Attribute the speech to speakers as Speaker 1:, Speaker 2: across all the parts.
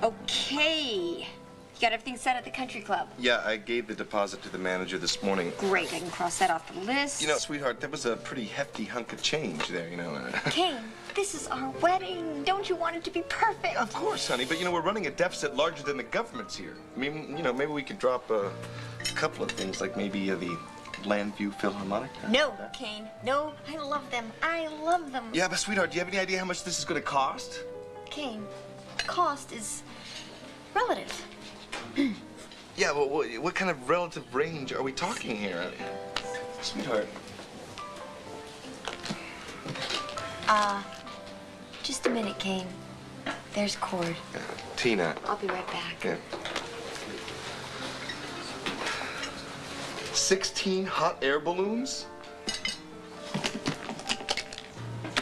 Speaker 1: Okay. You got everything set at the country club?
Speaker 2: Yeah, I gave the deposit to the manager this morning.
Speaker 1: Great, I can cross that off the list.
Speaker 2: You know, sweetheart, there was a pretty hefty hunk of change there, you know.
Speaker 1: Kane, this is our wedding. Don't you want it to be perfect?
Speaker 2: Of course, honey, but you know, we're running a deficit larger than the government's here. I mean, you know, maybe we could drop a couple of things, like maybe the Landview Philharmonic.
Speaker 1: No, Kane, no, I love them. I love them.
Speaker 2: Yeah, but sweetheart, do you have any idea how much this is going to cost?
Speaker 1: Kane, cost is relative.
Speaker 2: Yeah, well, what kind of relative range are we talking here? Sweetheart.
Speaker 1: Just a minute, Kane. There's Cord.
Speaker 2: Tina.
Speaker 1: I'll be right back.
Speaker 2: Yeah. 16 hot air balloons?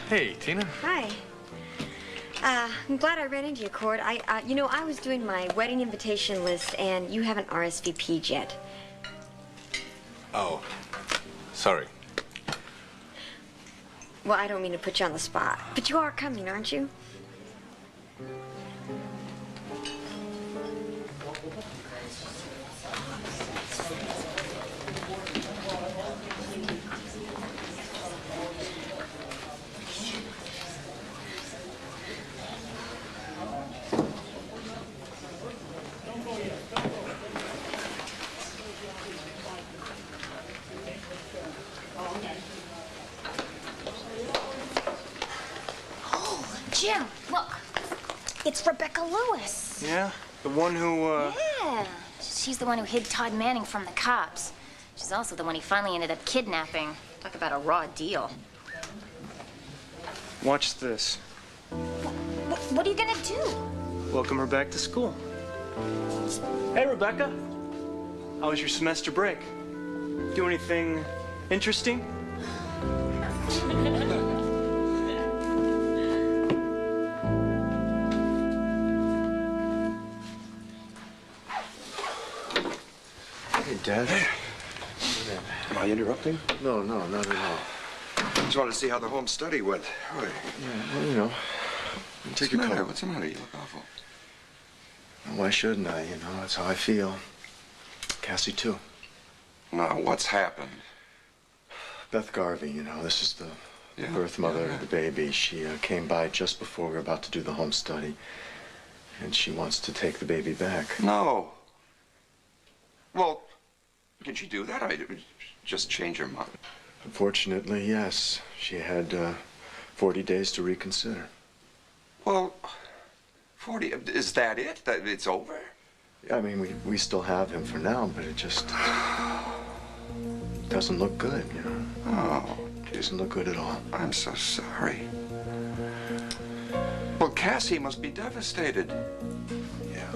Speaker 3: Hey, Tina.
Speaker 1: Hi. I'm glad I ran into you, Cord. You know, I was doing my wedding invitation list, and you haven't RSVP'd yet.
Speaker 3: Oh, sorry.
Speaker 1: Well, I don't mean to put you on the spot, but you are coming, aren't you?
Speaker 4: Jim, look. It's Rebecca Lewis.
Speaker 5: Yeah? The one who,
Speaker 4: Yeah. She's the one who hid Todd Manning from the cops. She's also the one he finally ended up kidnapping. Talk about a raw deal.
Speaker 5: Watch this.
Speaker 4: What are you gonna do?
Speaker 5: Welcome her back to school. Hey, Rebecca. How was your semester break? Do anything interesting?
Speaker 2: Hey, Dad. Am I interrupting?
Speaker 6: No, not at all.
Speaker 2: Just wanted to see how the home study went.
Speaker 6: Yeah, well, you know, take your coat.
Speaker 2: What's the matter? You look awful.
Speaker 6: Why shouldn't I? You know, that's how I feel. Cassie, too.
Speaker 7: Now, what's happened?
Speaker 6: Beth Garvey, you know, this is the birth mother of the baby. She came by just before we were about to do the home study. And she wants to take the baby back.
Speaker 7: No. Well, can she do that? I just change her mind.
Speaker 6: Unfortunately, yes. She had 40 days to reconsider.
Speaker 7: Well, 40, is that it? That it's over?
Speaker 6: I mean, we still have him for now, but it just doesn't look good, you know.
Speaker 7: Oh,
Speaker 6: Doesn't look good at all.
Speaker 7: I'm so sorry. Well, Cassie must be devastated.
Speaker 6: Yeah.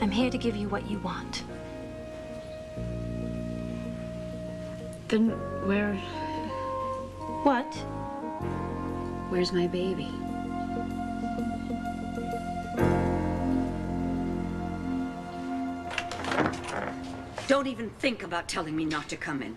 Speaker 8: I'm here to give you what you want. Then where... What? Where's my baby?
Speaker 9: Don't even think about telling me not to come in.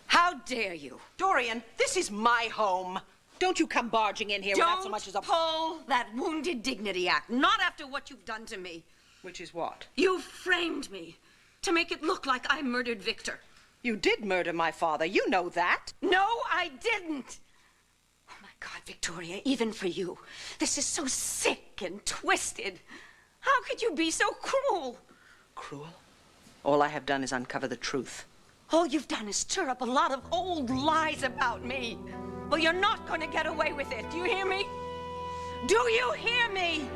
Speaker 9: How dare you?
Speaker 10: Dorian, this is my home. Don't you come barging in here without so much as a...
Speaker 9: Don't pull that Wounded Dignity Act. Not after what you've done to me.
Speaker 10: Which is what?
Speaker 9: You framed me to make it look like I murdered Victor.
Speaker 10: You did murder my father. You know that.
Speaker 9: No, I didn't. Oh, my God, Victoria, even for you. This is so sick and twisted. How could you be so cruel?
Speaker 10: Cruel? All I have done is uncover the truth.
Speaker 9: All you've done is stir up a lot of old lies about me. Well, you're not going to get away with it. Do you hear me? Do you hear me?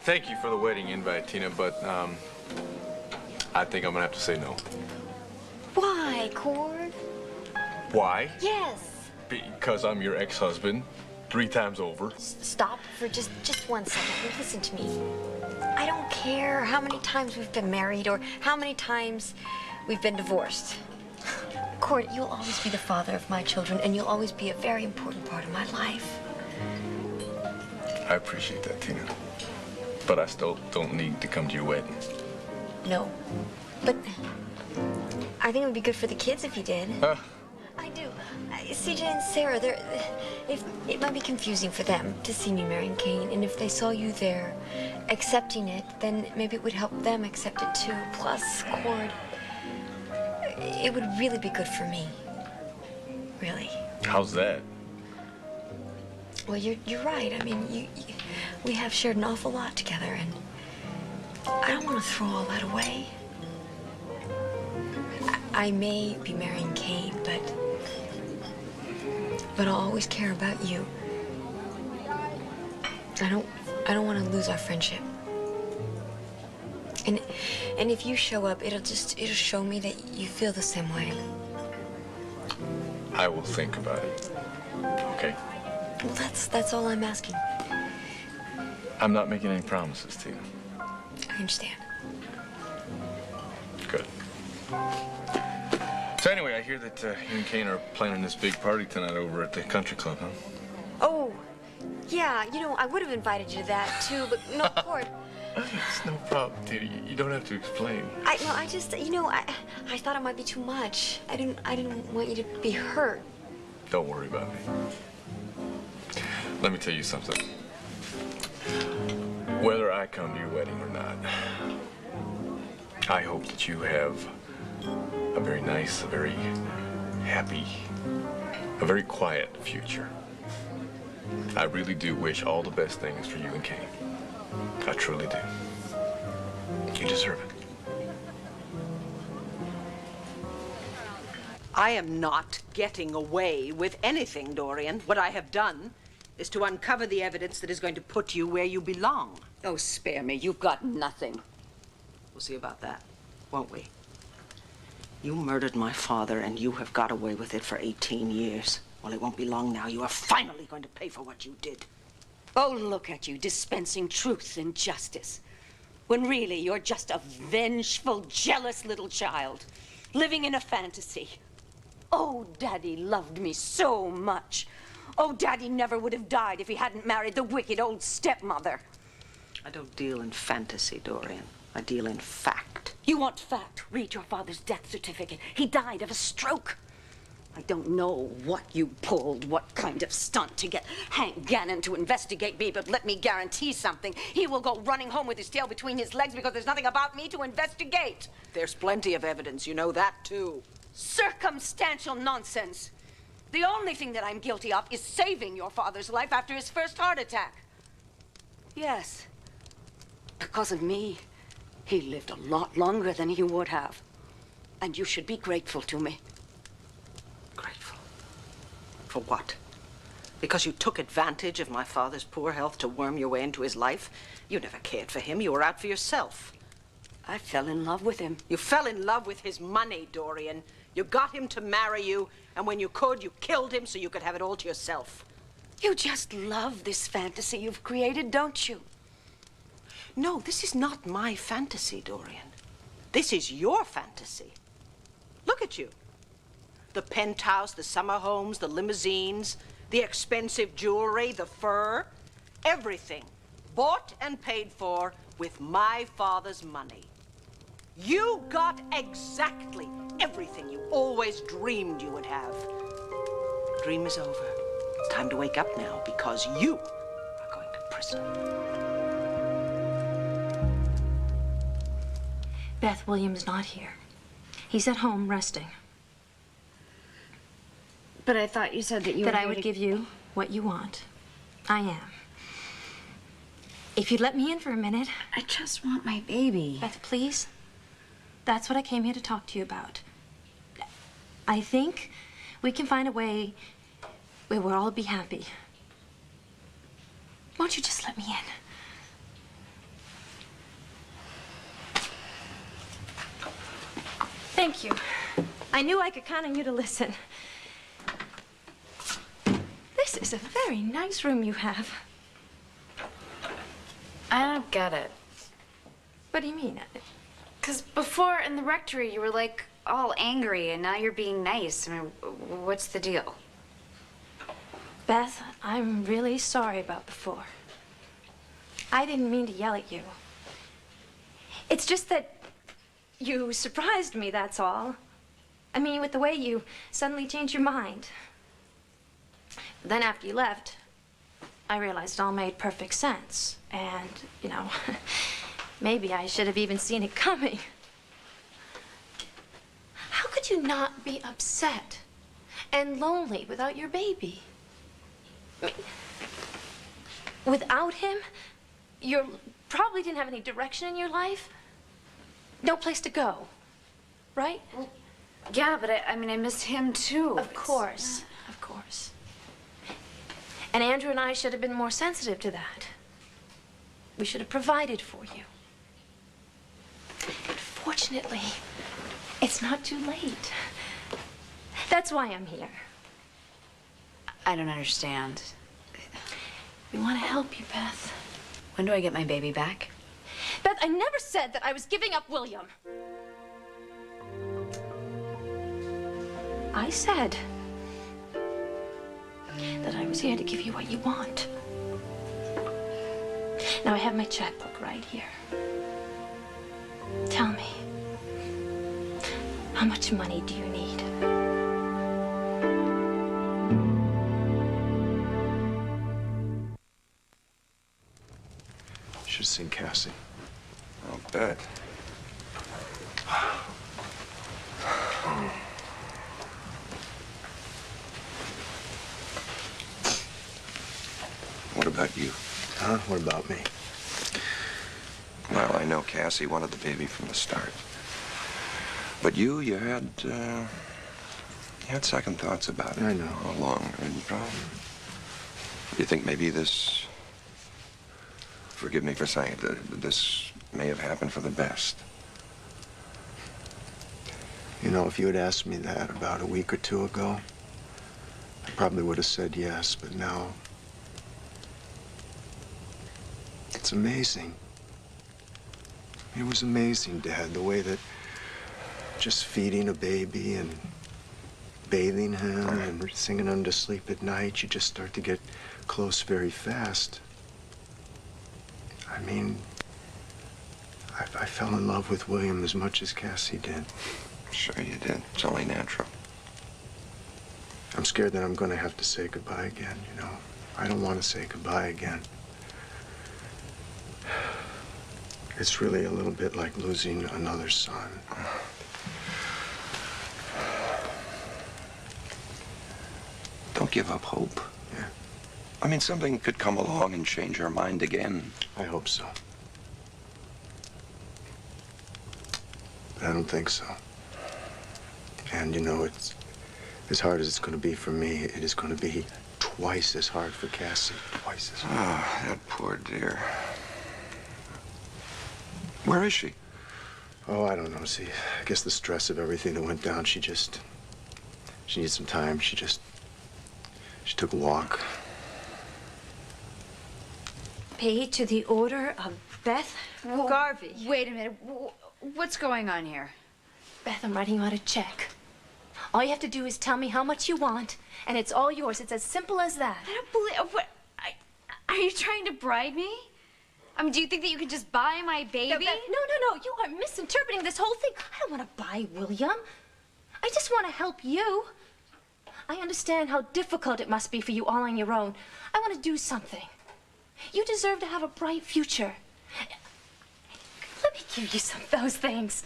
Speaker 3: Thank you for the wedding invite, Tina, but I think I'm gonna have to say no.
Speaker 1: Why, Cord?
Speaker 3: Why?
Speaker 1: Yes.
Speaker 3: Because I'm your ex-husband 3 times over.
Speaker 1: Stop for just 1 second. Listen to me. I don't care how many times we've been married or how many times we've been divorced. Cord, you'll always be the father of my children, and you'll always be a very important part of my life.
Speaker 3: I appreciate that, Tina. But I still don't need to come to your wedding.
Speaker 1: No. But I think it would be good for the kids if you did. I do. CJ and Sarah, it might be confusing for them to see me marrying Kane, and if they saw you there accepting it, then maybe it would help them accept it too. Plus, Cord, it would really be good for me. Really.
Speaker 3: How's that?
Speaker 1: Well, you're right. I mean, we have shared an awful lot together, and I don't want to throw all that away. I may be marrying Kane, but I'll always care about you. I don't want to lose our friendship. And if you show up, it'll show me that you feel the same way.
Speaker 3: I will think about it. Okay?
Speaker 1: Well, that's all I'm asking.
Speaker 3: I'm not making any promises, Tina.
Speaker 1: I understand.
Speaker 3: Good. So anyway, I hear that you and Kane are planning this big party tonight over at the country club, huh?
Speaker 1: Oh, yeah. You know, I would have invited you to that too, but no, Cord.
Speaker 3: It's no problem, Tina. You don't have to explain.
Speaker 1: I thought it might be too much. I didn't want you to be hurt.
Speaker 3: Don't worry about me. Let me tell you something. Whether I come to your wedding or not, I hope that you have a very nice, a very happy, a very quiet future. I really do wish all the best things for you and Kane. I truly do. You deserve it.
Speaker 10: I am not getting away with anything, Dorian. What I have done is to uncover the evidence that is going to put you where you belong.
Speaker 9: Oh, spare me. You've got nothing.
Speaker 10: We'll see about that, won't we? You murdered my father, and you have got away with it for 18 years. Well, it won't be long now. You are finally going to pay for what you did.
Speaker 9: Oh, look at you, dispensing truth and justice. When really you're just a vengeful, jealous little child, living in a fantasy. Oh, Daddy loved me so much. Oh, Daddy never would have died if he hadn't married the wicked old stepmother.
Speaker 10: I don't deal in fantasy, Dorian. I deal in fact.
Speaker 9: You want fact? Read your father's death certificate. He died of a stroke. I don't know what you pulled, what kind of stunt to get Hank Gannon to investigate me, but let me guarantee something. He will go running home with his tail between his legs because there's nothing about me to investigate.
Speaker 10: There's plenty of evidence. You know that, too.
Speaker 9: Circumstantial nonsense. The only thing that I'm guilty of is saving your father's life after his first heart attack. Yes. Because of me, he lived a lot longer than he would have. And you should be grateful to me.
Speaker 10: Grateful? For what? Because you took advantage of my father's poor health to worm your way into his life? You never cared for him. You were out for yourself.
Speaker 9: I fell in love with him.
Speaker 10: You fell in love with his money, Dorian. You got him to marry you, and when you could, you killed him so you could have it all to yourself.
Speaker 9: You just love this fantasy you've created, don't you?
Speaker 10: No, this is not my fantasy, Dorian. This is your fantasy. Look at you. The penthouse, the summer homes, the limousines, the expensive jewelry, the fur, everything bought and paid for with my father's money. You got exactly everything you always dreamed you would have. The dream is over. It's time to wake up now because you are going to prison.
Speaker 8: Beth, William's not here. He's at home resting.
Speaker 1: But I thought you said that you
Speaker 8: That I would give you what you want. I am. If you'd let me in for a minute.
Speaker 1: I just want my baby.
Speaker 8: Beth, please. That's what I came here to talk to you about. I think we can find a way where we'll all be happy. Won't you just let me in? Thank you. I knew I could count on you to listen. This is a very nice room you have.
Speaker 11: I don't get it.
Speaker 8: What do you mean?
Speaker 11: Because before in the rectory, you were like all angry and now you're being nice. I mean, what's the deal?
Speaker 8: Beth, I'm really sorry about before. I didn't mean to yell at you. It's just that you surprised me, that's all. I mean, with the way you suddenly changed your mind. But then after you left, I realized it all made perfect sense. And, you know, maybe I should have even seen it coming. How could you not be upset and lonely without your baby? I mean, without him, you probably didn't have any direction in your life. No place to go, right?
Speaker 11: Well, yeah, but I mean, I miss him too.
Speaker 8: Of course, of course. And Andrew and I should have been more sensitive to that. We should have provided for you. But fortunately, it's not too late. That's why I'm here.
Speaker 11: I don't understand.
Speaker 8: We want to help you, Beth.
Speaker 11: When do I get my baby back?
Speaker 8: Beth, I never said that I was giving up William. I said that I was here to give you what you want. Now, I have my checkbook right here. Tell me, how much money do you need?
Speaker 6: You should have seen Cassie.
Speaker 7: I'll bet. What about you?
Speaker 6: Huh? What about me?
Speaker 7: Well, I know Cassie wanted the baby from the start. But you had second thoughts about it.
Speaker 6: I know.
Speaker 7: All along. And, you think maybe this, forgive me for saying it, this may have happened for the best.
Speaker 6: You know, if you had asked me that about a week or two ago, I probably would have said yes, but now it's amazing. It was amazing, Dad, the way that just feeding a baby and bathing him and singing him to sleep at night, you just start to get close very fast. I mean, I fell in love with William as much as Cassie did.
Speaker 7: Sure you did. It's only natural.
Speaker 6: I'm scared that I'm going to have to say goodbye again, you know. I don't want to say goodbye again. It's really a little bit like losing another son.
Speaker 7: Don't give up hope.
Speaker 6: Yeah.
Speaker 7: I mean, something could come along and change your mind again.
Speaker 6: I hope so. But I don't think so. And, you know, it's as hard as it's going to be for me, it is going to be twice as hard for Cassie. Twice as hard.
Speaker 7: Ah, that poor dear. Where is she?
Speaker 6: Oh, I don't know. See, I guess the stress of everything that went down, she needs some time. She took a walk.
Speaker 8: Pay to the order of Beth Garvey.
Speaker 11: Wait a minute. What's going on here?
Speaker 8: Beth, I'm writing you out a check. All you have to do is tell me how much you want, and it's all yours. It's as simple as that.
Speaker 11: I don't believe. What? Are you trying to bribe me? I mean, do you think that you could just buy my baby?
Speaker 8: No, Beth, no. You are misinterpreting this whole thing. I don't want to buy William. I just want to help you. I understand how difficult it must be for you all on your own. I want to do something. You deserve to have a bright future. Let me give you some of those things.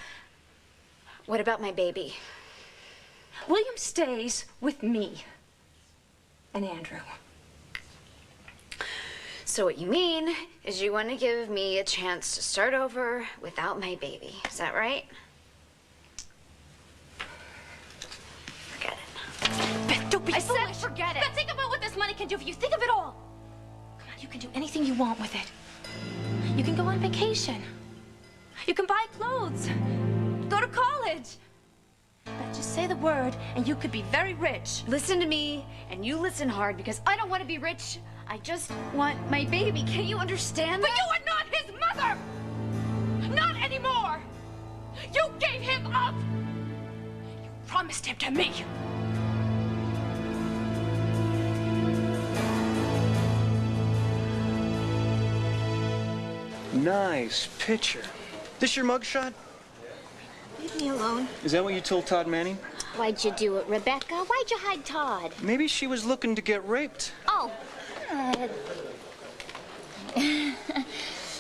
Speaker 11: What about my baby?
Speaker 8: William stays with me and Andrew.
Speaker 11: So what you mean is you want to give me a chance to start over without my baby. Is that right? Forget it.
Speaker 8: Beth, don't be foolish.
Speaker 11: I said forget it.
Speaker 8: Beth, think about what this money can do for you. Think of it all. Come on, you can do anything you want with it. You can go on vacation. You can buy clothes. Go to college. Beth, just say the word and you could be very rich.
Speaker 11: Listen to me, and you listen hard, because I don't want to be rich. I just want my baby. Can't you understand that?
Speaker 8: But you are not his mother! Not anymore! You gave him up!
Speaker 9: promised him to me.
Speaker 5: Nice picture. This your mugshot?
Speaker 1: Leave me alone.
Speaker 5: Is that what you told Todd Manning?
Speaker 4: Why'd you do it, Rebecca? Why'd you hide Todd?
Speaker 5: Maybe she was looking to get raped.
Speaker 4: Oh.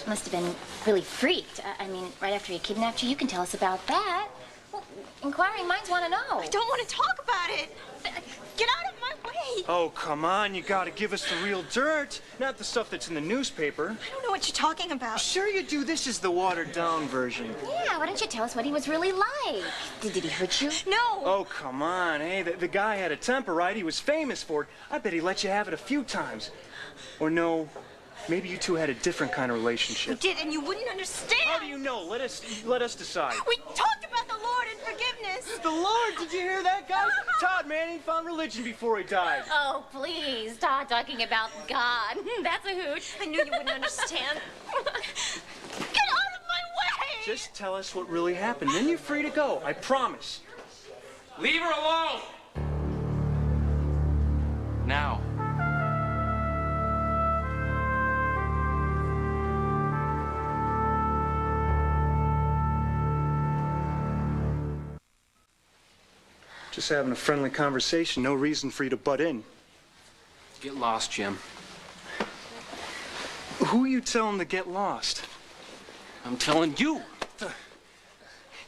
Speaker 4: Must have been really freaked. I mean, right after he kidnapped you, you can tell us about that. Well, inquiring minds want to know.
Speaker 1: I don't want to talk about it. Get out of my way.
Speaker 5: Oh, come on. You gotta give us the real dirt, not the stuff that's in the newspaper.
Speaker 1: I don't know what you're talking about.
Speaker 5: Sure you do. This is the watered-down version.
Speaker 4: Yeah, why don't you tell us what he was really like? Did he hurt you?
Speaker 1: No.
Speaker 5: Oh, come on. Hey, the guy had a temper, right? He was famous for it. I bet he let you have it a few times. Or no, maybe you two had a different kind of
Speaker 1: We
Speaker 5: relationship.
Speaker 1: did, and you wouldn't understand.
Speaker 5: How do you know? Let us decide.
Speaker 1: We talked about the Lord and forgiveness.
Speaker 5: The Lord, did you hear that, guys? Todd Manning found religion before he died.
Speaker 4: Oh, please, Todd talking about God. That's a hoot.
Speaker 1: I knew you wouldn't understand. Get out of my way.
Speaker 5: Just tell us what really happened, then you're free to go. I promise.
Speaker 12: Leave her alone! Now.
Speaker 5: Just having a friendly conversation, no reason for you to butt in.
Speaker 12: Get lost, Jim.
Speaker 5: Who are you telling to get lost?
Speaker 12: I'm telling you.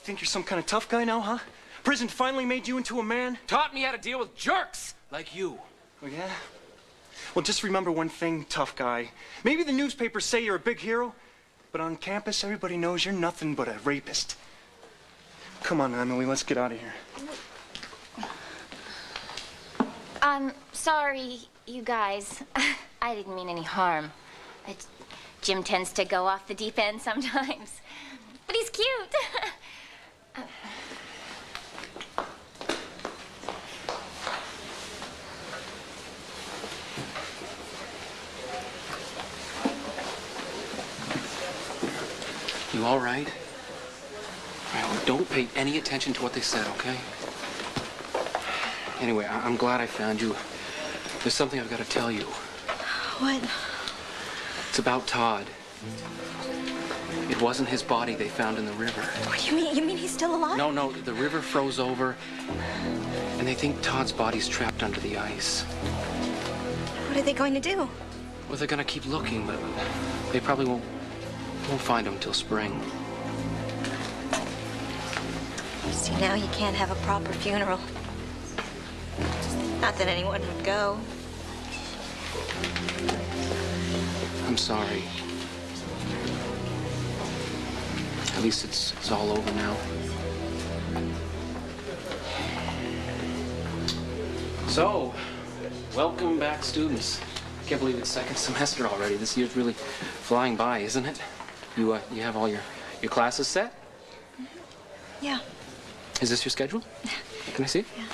Speaker 5: Think you're some kind of tough guy now, huh? Prison finally made you into a man?
Speaker 12: Taught me how to deal with jerks like you.
Speaker 5: Oh, yeah? Well, just remember one thing, tough guy. Maybe the newspapers say you're a big hero, but on campus, everybody knows you're nothing but a rapist. Come on, Emily, let's get out of here.
Speaker 4: I'm sorry, you guys. I didn't mean any harm. Jim tends to go off the deep end sometimes. But he's cute.
Speaker 12: You all right? All right, well, don't pay any attention to what they said, okay? Anyway, I'm glad I found you. There's something I've got to tell you.
Speaker 1: What?
Speaker 12: It's about Todd. It wasn't his body they found in the river.
Speaker 1: What do you mean? You mean he's still alive?
Speaker 12: No, the river froze over, and they think Todd's body's trapped under the ice.
Speaker 1: What are they going to do?
Speaker 12: Well, they're gonna keep looking, but they probably won't find him till spring.
Speaker 1: See, now you can't have a proper funeral. Not that anyone would go.
Speaker 12: I'm sorry. At least it's all over now. So, welcome back, students. I can't believe it's second semester already. This year's really flying by, isn't it? You have all your classes set?
Speaker 1: Yeah.
Speaker 12: Is this your schedule? Can I see it?
Speaker 1: Yeah.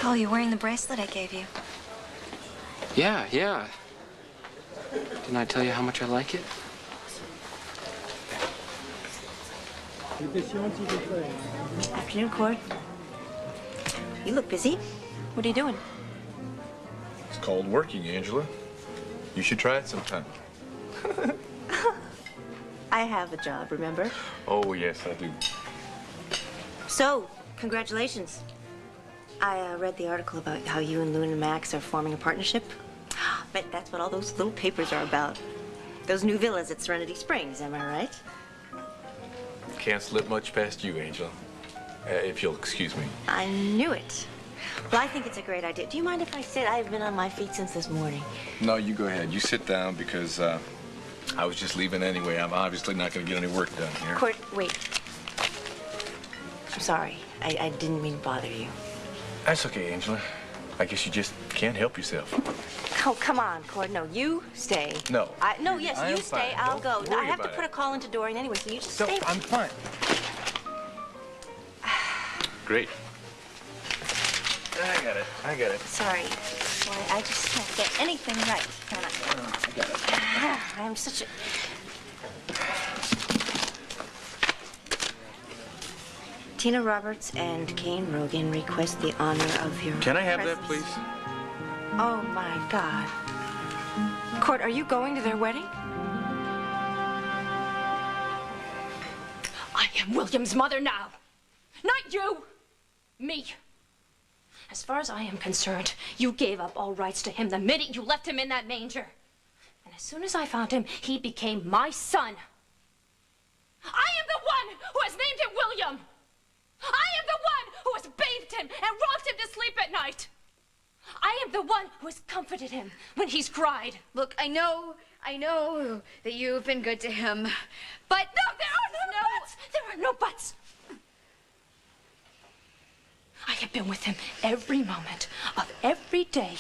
Speaker 1: Oh, you're wearing the bracelet I gave you.
Speaker 12: Yeah. Didn't I tell you how much I like it?
Speaker 1: Afternoon, Cord. You look busy. What are you doing?
Speaker 3: It's called working, Angela. You should try it sometime.
Speaker 1: I have a job, remember?
Speaker 3: Oh, yes, I do.
Speaker 1: So, congratulations. I read the article about how you and Loon and Max are forming a partnership. Bet that's what all those little papers are about. Those new villas at Serenity Springs, am I right?
Speaker 3: Can't slip much past you, Angela. If you'll excuse me.
Speaker 1: I knew it. Well, I think it's a great idea. Do you mind if I sit? I've been on my feet since this morning.
Speaker 3: No, you go ahead. You sit down because I was just leaving anyway. I'm obviously not going to get any work done here.
Speaker 1: Court, wait. I'm sorry. I didn't mean to bother you.
Speaker 3: That's okay, Angela. I guess you just can't help yourself.
Speaker 1: Oh, come on, Cord. No, you stay.
Speaker 3: No.
Speaker 1: No, yes,
Speaker 3: I
Speaker 1: you
Speaker 3: am
Speaker 1: stay.
Speaker 3: fine.
Speaker 1: I'll
Speaker 3: Don't
Speaker 1: go. I
Speaker 3: worry
Speaker 1: have to
Speaker 3: about
Speaker 1: put
Speaker 3: it.
Speaker 1: a call into Dorian anyway, so you just
Speaker 3: So,
Speaker 1: stay.
Speaker 3: I'm fine. Great. I got it.
Speaker 1: Sorry. Boy, I just can't get anything right, can I?
Speaker 3: I got it.
Speaker 1: I'm such a...
Speaker 13: Tina Roberts and Kane Rogan request the honor of your
Speaker 3: Can I have that,
Speaker 13: presence.
Speaker 3: please?
Speaker 8: Oh, my God. Court, are you going to their wedding? I am William's mother now. Not you. Me. As far as I am concerned, you gave up all rights to him the minute you left him in that manger. And as soon as I found him, he became my son. I am the one who has named him William. I am the one who has bathed him and rocked him to sleep at night. I am the one who has comforted him when he's cried.
Speaker 11: Look, I know that you've been good to him, but
Speaker 8: No, there are no buts. There are no buts. I have been with him every moment of every day.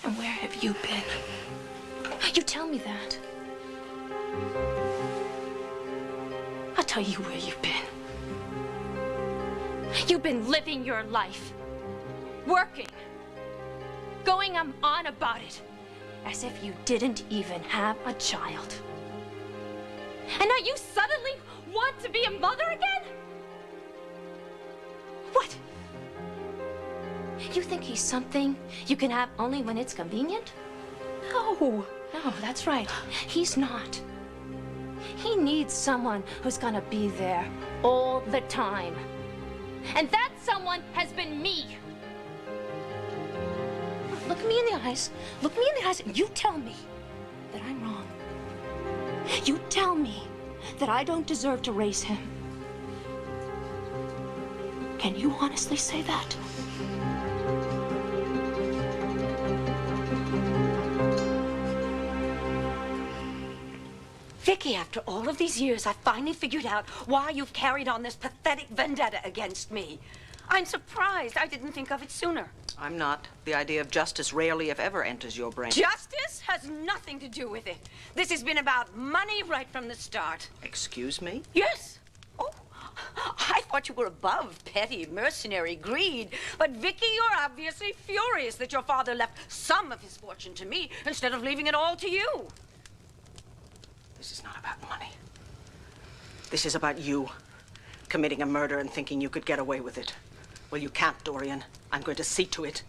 Speaker 8: And where have you been? You tell me that. I'll tell you where you've been. You've been living your life, working, going on about it, as if you didn't even have a child. And now you suddenly want to be a mother again? What? You think he's something you can have only when it's convenient? No, that's right. He's not. He needs someone who's gonna be there all the time. And that someone has been me. Look me in the eyes. Look me in the eyes and you tell me that I'm wrong. You tell me that I don't deserve to raise him. Can you honestly say that?
Speaker 9: Vicky, after all of these years, I finally figured out why you've carried on this pathetic vendetta against me. I'm surprised I didn't think of it sooner.
Speaker 10: I'm not. The idea of justice rarely, if ever, enters your brain.
Speaker 9: Justice has nothing to do with it. This has been about money right from the start.
Speaker 10: Excuse me?
Speaker 9: Yes. Oh, I thought you were above petty, mercenary greed. But, Vicky, you're obviously furious that your father left some of his fortune to me instead of leaving it all to you.
Speaker 10: This is not about money. This is about you committing a murder and thinking you could get away with it. Well, you can't, Dorian. I'm going to see to it.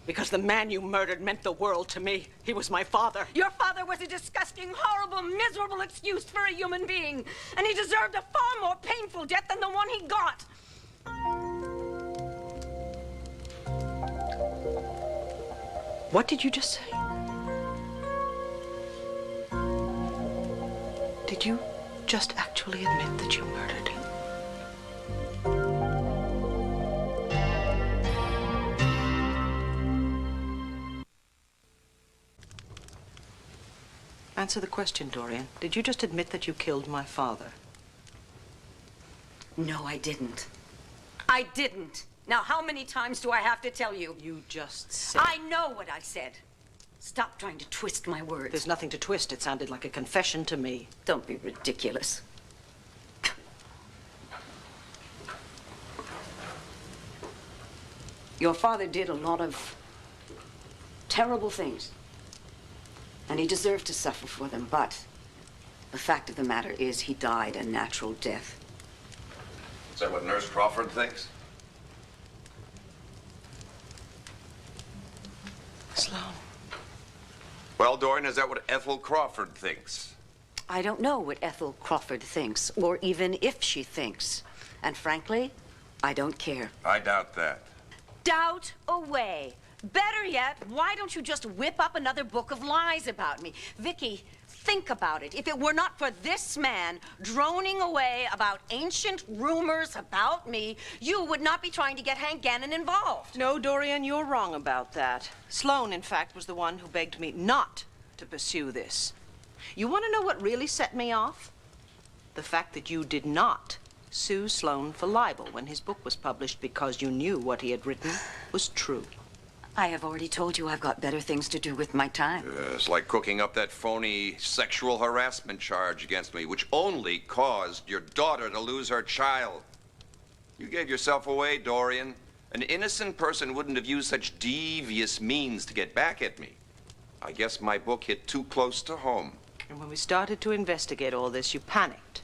Speaker 10: Because the man you murdered meant the world to me. He was my father.
Speaker 9: Your father was a disgusting, horrible, miserable excuse for a human being. And he deserved a far more painful death than the one he got.
Speaker 10: What did you just say? Did you just actually admit that you murdered him? Answer the question, Dorian. Did you just admit that you killed my father?
Speaker 9: No, I didn't. I didn't. Now, how many times do I have to tell you?
Speaker 10: You just said...
Speaker 9: I know what I said. Stop trying to twist my words.
Speaker 10: There's nothing to twist. It sounded like a confession to me.
Speaker 9: Don't be ridiculous. Your father did a lot of terrible things. And he deserved to suffer for them, but the fact of the matter is he died a natural death.
Speaker 7: Is that what Nurse Crawford thinks?
Speaker 10: Sloan.
Speaker 7: Well, Dorian, is that what Ethel Crawford thinks?
Speaker 9: I don't know what Ethel Crawford thinks, or even if she thinks. And frankly, I don't care.
Speaker 7: I doubt that.
Speaker 9: Doubt away. Better yet, why don't you just whip up another book of lies about me? Vicky, think about it. If it were not for this man droning away about ancient rumors about me, you would not be trying to get Hank Gannon involved.
Speaker 10: No, Dorian, you're wrong about that. Sloan, in fact, was the one who begged me not to pursue this. You want to know what really set me off? The fact that you did not sue Sloan for libel when his book was published because you knew what he had written was true.
Speaker 9: I have already told you I've got better things to do with my time.
Speaker 7: It's like cooking up that phony sexual harassment charge against me, which only caused your daughter to lose her child. You gave yourself away, Dorian. An innocent person wouldn't have used such devious means to get back at me. I guess my book hit too close to home.
Speaker 10: And when we started to investigate all this, you panicked.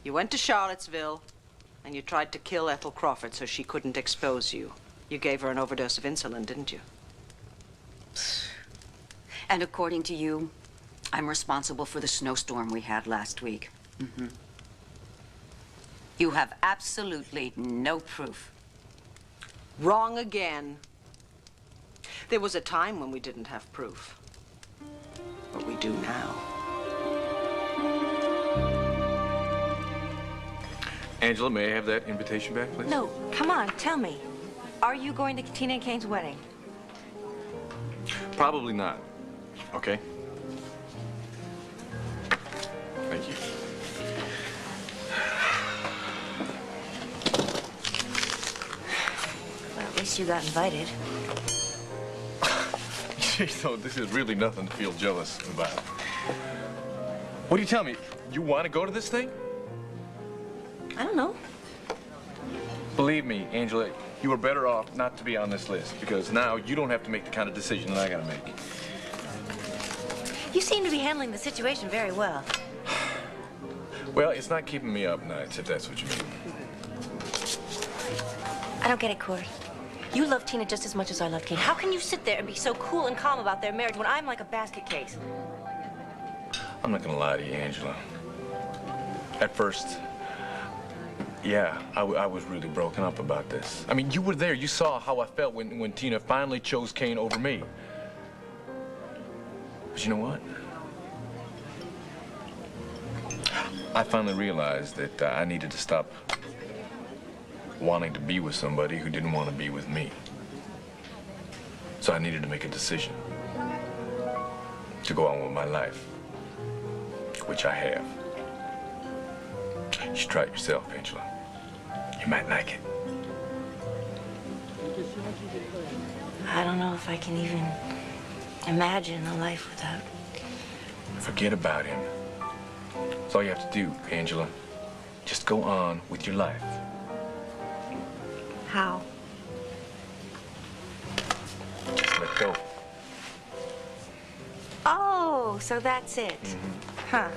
Speaker 10: You went to Charlottesville, and you tried to kill Ethel Crawford so she couldn't expose you. You gave her an overdose of insulin, didn't you?
Speaker 14: And according to you, I'm responsible for the snowstorm we had last week. Mm-hmm. You have absolutely no proof.
Speaker 10: Wrong again. There was a time when we didn't have proof. But we do now.
Speaker 3: Angela, may I have that invitation back, please?
Speaker 13: No, come on, tell me. Are you going to Tina and Kane's wedding?
Speaker 3: Probably not. Okay? Thank you.
Speaker 13: Well, at least you got invited.
Speaker 3: So this is really nothing to feel jealous about. What do you tell me? You want to go to this thing?
Speaker 13: I don't know.
Speaker 3: Believe me, Angela, you are better off not to be on this list because now you don't have to make the kind of decision that I gotta make.
Speaker 13: You seem to be handling the situation very well.
Speaker 3: Well, it's not keeping me up nights, if that's what you mean.
Speaker 13: I don't get it, Corey. You love Tina just as much as I love Kane. How can you sit there and be so cool and calm about their marriage when I'm like a basket case?
Speaker 3: I'm not gonna lie to you, Angela. At first, yeah, I was really broken up about this. I mean, you were there. You saw how I felt when Tina finally chose Kane over me. But you know what? I finally realized that I needed to stop wanting to be with somebody who didn't want to be with me. So I needed to make a decision to go on with my life, which I have. You should try it yourself, Angela. You might like it.
Speaker 13: I don't know if I can even imagine a life without.
Speaker 3: Forget about him. That's all you have to do, Angela. Just go on with your life.
Speaker 13: How?
Speaker 3: Just let go.
Speaker 13: Oh, so that's it. Huh.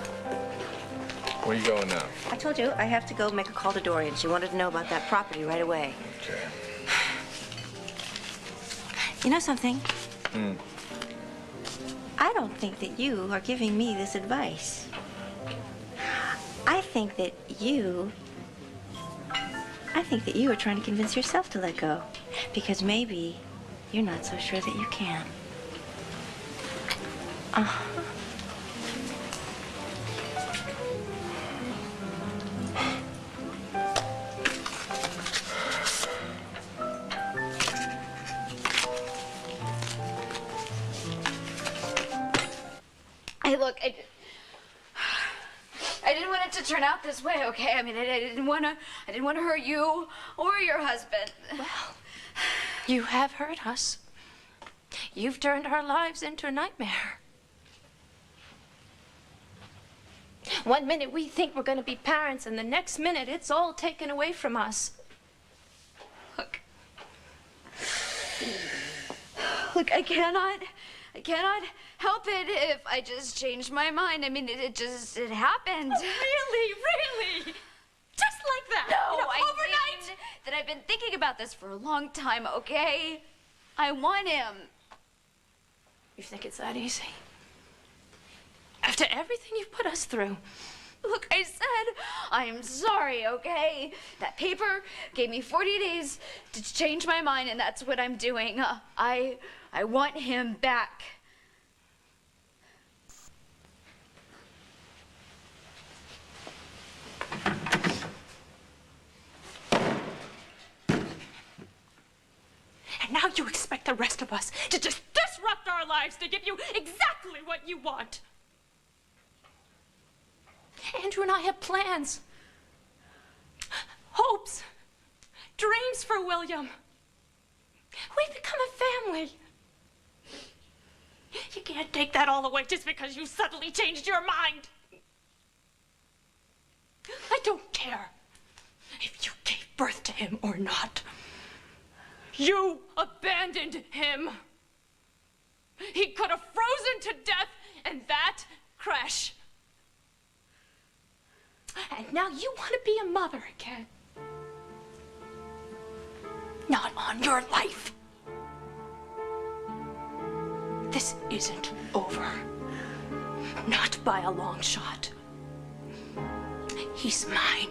Speaker 3: Where are you going now?
Speaker 13: I told you I have to go make a call to Dorian. She wanted to know about that property right away.
Speaker 3: Okay.
Speaker 13: You know something?
Speaker 3: Hmm.
Speaker 13: I don't think that you are giving me this advice. I think that you are trying to convince yourself to let go. Because maybe you're not so sure that you can.
Speaker 11: Hey, look, I didn't want it to turn out this way, okay? I mean, I didn't want to hurt you or your husband.
Speaker 8: Well, you have hurt us. You've turned our lives into a nightmare. One minute we think we're going to be parents, and the next minute it's all taken away from us.
Speaker 11: Look, I cannot help it if I just change my mind. I mean, it happened.
Speaker 8: Oh, really? Just like that?
Speaker 11: No,
Speaker 8: You know,
Speaker 11: I
Speaker 8: overnight?
Speaker 11: mean that I've been thinking about this for a long time, okay? I want him.
Speaker 8: You think it's that easy? After everything you've put us through.
Speaker 11: Look, I said I'm sorry, okay? That paper gave me 40 days to change my mind, and that's what I'm doing. I want him back.
Speaker 8: And now you expect the rest of us to just disrupt our lives to give you exactly what you want. Andrew and I have plans, hopes, dreams for William. We've become a family. You can't take that all away just because you suddenly changed your mind. I don't care if you gave birth to him or not. You abandoned him. He could have frozen to death in that crash. And now you want to be a mother again. Not on your life. This isn't over. Not by a long shot. He's mine.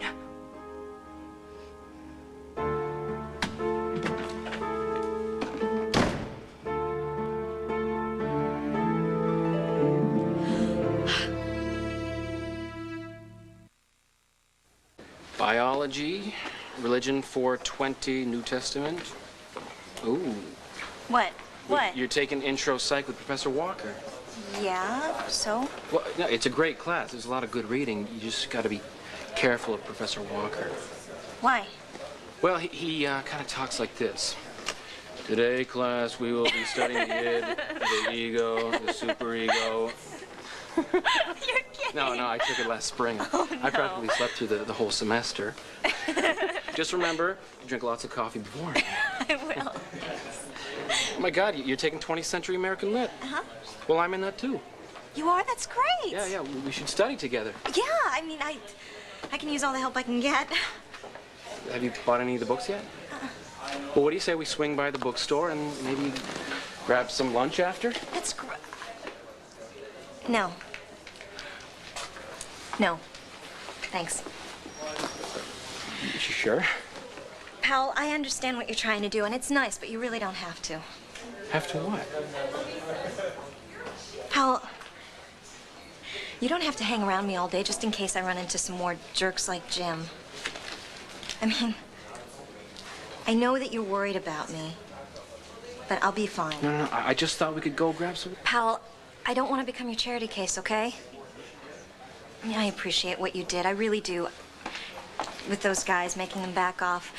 Speaker 12: Biology, Religion 420, New Testament. Ooh.
Speaker 13: What? What?
Speaker 12: You're taking Intro Psych with Professor Walker.
Speaker 13: Yeah, so?
Speaker 12: Well, no, it's a great class. There's a lot of good reading. You just got to be careful of Professor Walker.
Speaker 13: Why?
Speaker 12: Well, he kind of talks like this. Today, class, we will be studying the id, the ego, the superego.
Speaker 13: You're kidding.
Speaker 12: No, I took it last spring.
Speaker 13: Oh, no.
Speaker 12: I practically slept through the whole semester. Just remember, drink lots of coffee before.
Speaker 13: I will.
Speaker 12: Oh my God, you're taking 20th century American Lit.
Speaker 13: Uh-huh.
Speaker 12: Well, I'm in that too.
Speaker 13: You are? That's great.
Speaker 12: Yeah, we should study together.
Speaker 13: Yeah, I mean, I can use all the help I can get.
Speaker 12: Have you bought any of the books yet? Well, what do you say we swing by the bookstore and maybe grab some lunch after?
Speaker 13: That's great. No. No. Thanks.
Speaker 12: You sure?
Speaker 13: Powell, I understand what you're trying to do, and it's nice, but you really don't have to.
Speaker 12: Have to what?
Speaker 13: Powell, you don't have to hang around me all day just in case I run into some more jerks like Jim. I mean, I know that you're worried about me, but I'll be fine.
Speaker 12: No, I just thought we could go grab some...
Speaker 13: Powell, I don't want to become your charity case, okay? I mean, I appreciate what you did. I really do. With those guys, making them back off.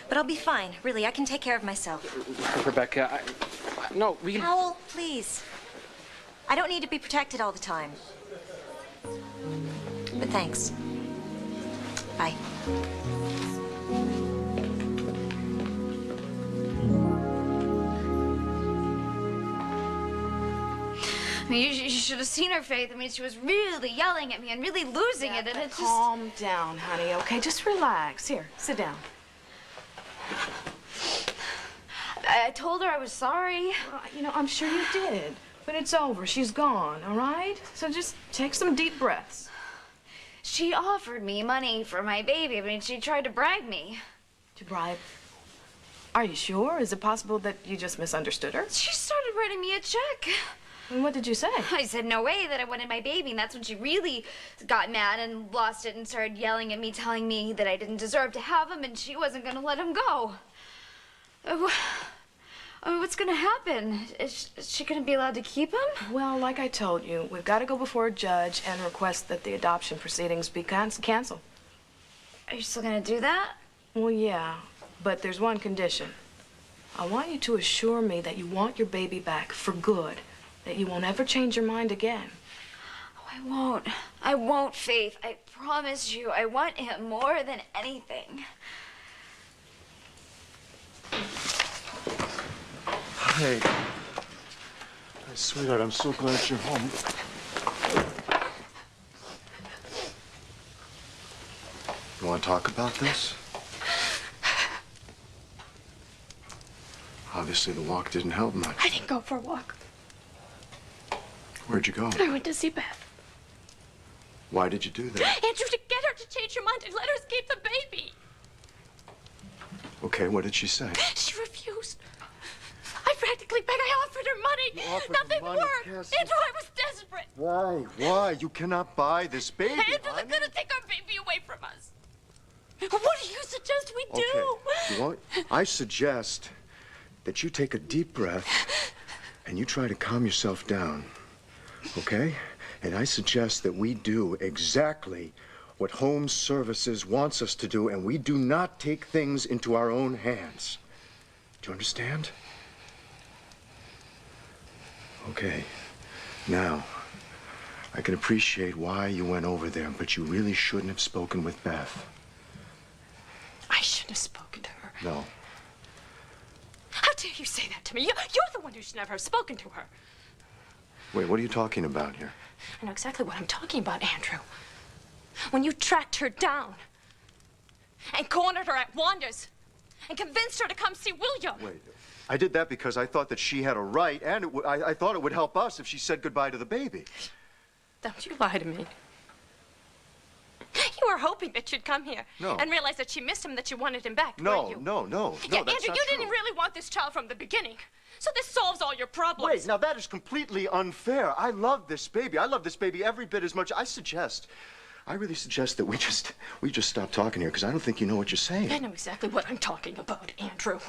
Speaker 13: But I'll be fine. Really, I can take care of myself.
Speaker 12: Rebecca, no, we can...
Speaker 13: Powell, please. I don't need to be protected all the time. But thanks. Bye.
Speaker 11: I mean, you should have seen her face. I mean, she was really yelling at me and really losing it, and it's just...
Speaker 10: Calm down, honey, okay? Just relax. Here, sit down.
Speaker 11: I told her I was sorry.
Speaker 10: Well, you know, I'm sure you did. But it's over. She's gone, all right? So just take some deep breaths.
Speaker 11: She offered me money for my baby. I mean, she tried to bribe me.
Speaker 10: To bribe? Are you sure? Is it possible that you just misunderstood her?
Speaker 11: She started writing me a check.
Speaker 10: And what did you say?
Speaker 11: I said no way, that I wanted my baby, and that's when she really got mad and lost it and started yelling at me, telling me that I didn't deserve to have him and she wasn't going to let him go. What's going to happen? Is she going to be allowed to keep him?
Speaker 10: Well, like I told you, we've got to go before a judge and request that the adoption proceedings be canceled.
Speaker 11: Are you still going to do that?
Speaker 10: Well, yeah, but there's one condition. I want you to assure me that you want your baby back for good, that you won't ever change your mind again.
Speaker 11: Oh, I won't. I won't, Faith. I promise you, I want him more than anything.
Speaker 6: Hey. Hey, sweetheart, I'm so glad you're home. You want to talk about this? Obviously, the walk didn't help much.
Speaker 8: I didn't go for a walk.
Speaker 6: Where'd you go?
Speaker 8: I went to see Beth.
Speaker 6: Why did you do that?
Speaker 8: Andrew, to get her to change her mind and let us keep the baby.
Speaker 6: Okay, what did she say?
Speaker 8: She refused. I practically begged. I offered her money.
Speaker 6: You offered
Speaker 8: Nothing
Speaker 6: money,
Speaker 8: worked.
Speaker 6: Cassie.
Speaker 8: Andrew, I was desperate.
Speaker 6: Why? Why? You cannot buy this baby,
Speaker 8: Andrew, they're
Speaker 6: honey.
Speaker 8: gonna take our baby away from us. What do you suggest we do?
Speaker 6: Okay. You want? I suggest that you take a deep breath and you try to calm yourself down. Okay? And I suggest that we do exactly what Home Services wants us to do, and we do not take things into our own hands. Do you understand? Okay. Now, I can appreciate why you went over there, but you really shouldn't have spoken with Beth.
Speaker 8: I shouldn't have spoken to her.
Speaker 6: No.
Speaker 8: How dare you say that to me? You're the one who should never have spoken to her.
Speaker 6: Wait, what are you talking about here?
Speaker 8: I know exactly what I'm talking about, Andrew. when you tracked her down and cornered her at Wanda's and convinced her to come see William.
Speaker 6: Wait, I did that because I thought that she had a right, and I thought it would help us if she said goodbye to the baby.
Speaker 8: Don't you lie to me. You were hoping that you'd come here and realize that she missed him, that you wanted him back, weren't you?
Speaker 6: No,
Speaker 8: Yeah,
Speaker 6: that's
Speaker 8: Andrew,
Speaker 6: not
Speaker 8: you
Speaker 6: true.
Speaker 8: didn't really want this child from the beginning. So this solves all your problems.
Speaker 6: Wait, now that is completely unfair. I love this baby. I love this baby every bit as much. I really suggest that we just stop talking here, because I don't think you know what you're saying.
Speaker 8: I know exactly what I'm talking about, Andrew.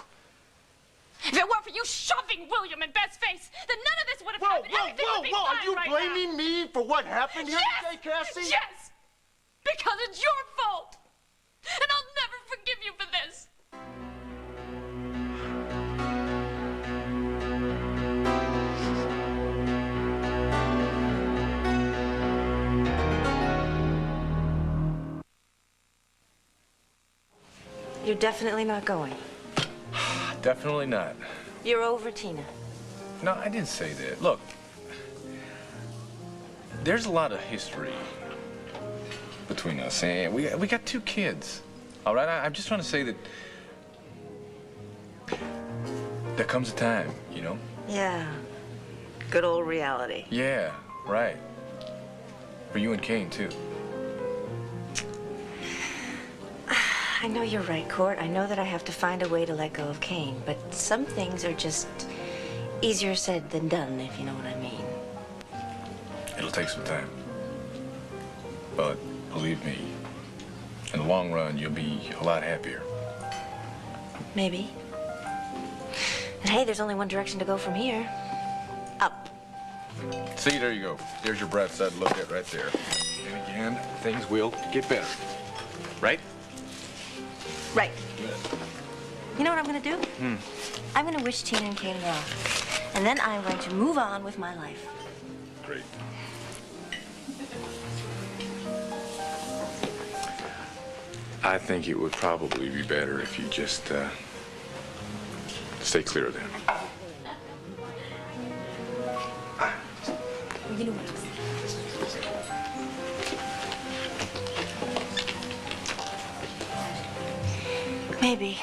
Speaker 8: If it weren't for you shoving William in Beth's face, then none of this would have happened. Everything would be fine
Speaker 6: Are you
Speaker 8: right
Speaker 6: blaming
Speaker 8: now.
Speaker 6: me for what happened here today, Cassie?
Speaker 8: Yes! Because it's your fault! And I'll never forgive you for this!
Speaker 13: You're definitely not going.
Speaker 3: Definitely not.
Speaker 13: You're over Tina.
Speaker 3: No, I didn't say that. Look, there's a lot of history between us, and we got 2 kids. All right, I'm just trying to say that there comes a time, you know?
Speaker 13: Yeah. Good old reality.
Speaker 3: Yeah, right. For you and Kane, too.
Speaker 13: I know you're right, Court. I know that I have to find a way to let go of Kane, but some things are just easier said than done, if you know what I mean.
Speaker 3: It'll take some time. But believe me, in the long run, you'll be a lot happier.
Speaker 13: Maybe. And hey, there's only one direction to go from here. Up.
Speaker 3: See, there you go. There's your bright side to look at right there. And again, things will get better. Right?
Speaker 13: Right. You know what I'm gonna do? I'm gonna wish Tina and Kane well. And then I'm going to move on with my life.
Speaker 3: Great. I think it would probably be better if you just stay clear of them.
Speaker 13: You know what? Maybe.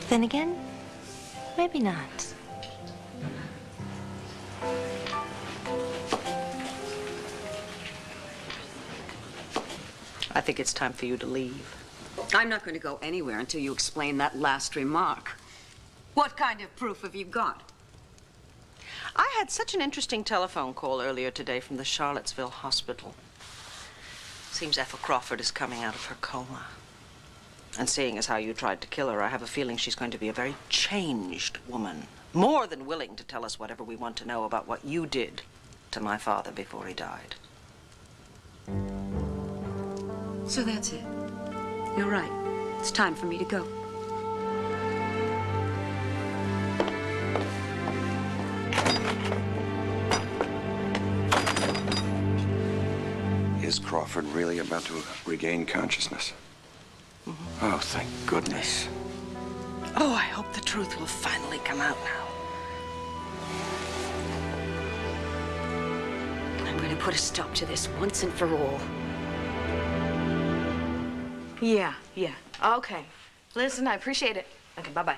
Speaker 13: Then again, maybe not.
Speaker 10: I think it's time for you to leave.
Speaker 14: I'm not going to go anywhere until you explain that last remark. What kind of proof have you got?
Speaker 10: I had such an interesting telephone call earlier today from the Charlottesville hospital. Seems Ethel Crawford is coming out of her coma. And seeing as how you tried to kill her, I have a feeling she's going to be a very changed woman. More than willing to tell us whatever we want to know about what you did to my father before he died.
Speaker 14: So that's it. You're right. It's time for me to go.
Speaker 7: Is Crawford really about to regain consciousness? Oh, thank goodness.
Speaker 10: Oh, I hope the truth will finally come out now.
Speaker 14: I'm going to put a stop to this once and for all.
Speaker 11: Yeah. Okay. Listen, I appreciate it. Okay, bye-bye.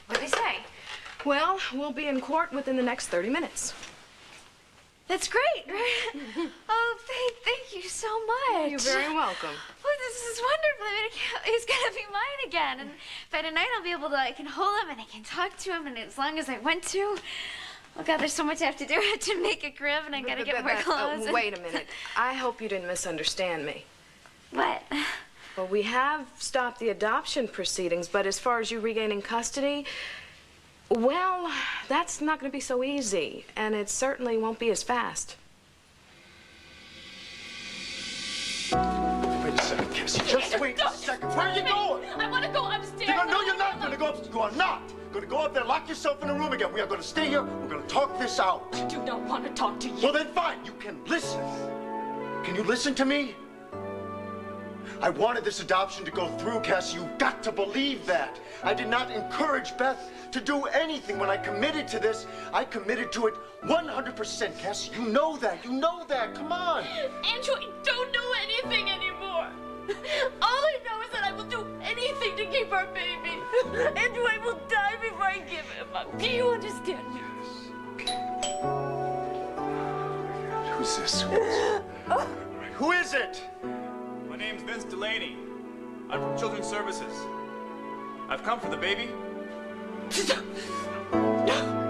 Speaker 11: What did they say?
Speaker 15: Well, we'll be in court within the next 30 minutes.
Speaker 11: That's great, right? Oh, thank you so much.
Speaker 15: You're very welcome.
Speaker 11: Oh, this is wonderful. I mean, he's gonna be mine again, and by tonight I'll be able to. I can hold him and I can talk to him, and as long as I want to. Oh God, there's so much I have to do. I have to make a crib, and I gotta get more clothes.
Speaker 15: Wait a minute. I hope you didn't misunderstand me.
Speaker 11: What?
Speaker 15: Well, we have stopped the adoption proceedings, but as far as you regaining custody, well, that's not going to be so easy, and it certainly won't be as fast.
Speaker 6: Wait a second, Cassie. Just wait a second. Where are you going?
Speaker 11: I want to go upstairs.
Speaker 6: No, you're not going to go upstairs. You are not going to go up there, lock yourself in a room again. We are going to stay here. We're going to talk this out.
Speaker 8: I do not want to talk to you.
Speaker 6: Well, then fine. You can listen. Can you listen to me? I wanted this adoption to go through, Cassie. You've got to believe that. I did not encourage Beth to do anything. When I committed to this, I committed to it 100%, Cassie. You know that. You know that. Come on.
Speaker 16: Andrew, I don't know anything anymore. All I know is that I will do anything to keep our baby. Andrew, I will die before I give him up. Do you understand me?
Speaker 6: Who's this? Who is it?
Speaker 17: My name's Vince Delaney. I'm from Children's Services. I've come for the baby.
Speaker 16: No!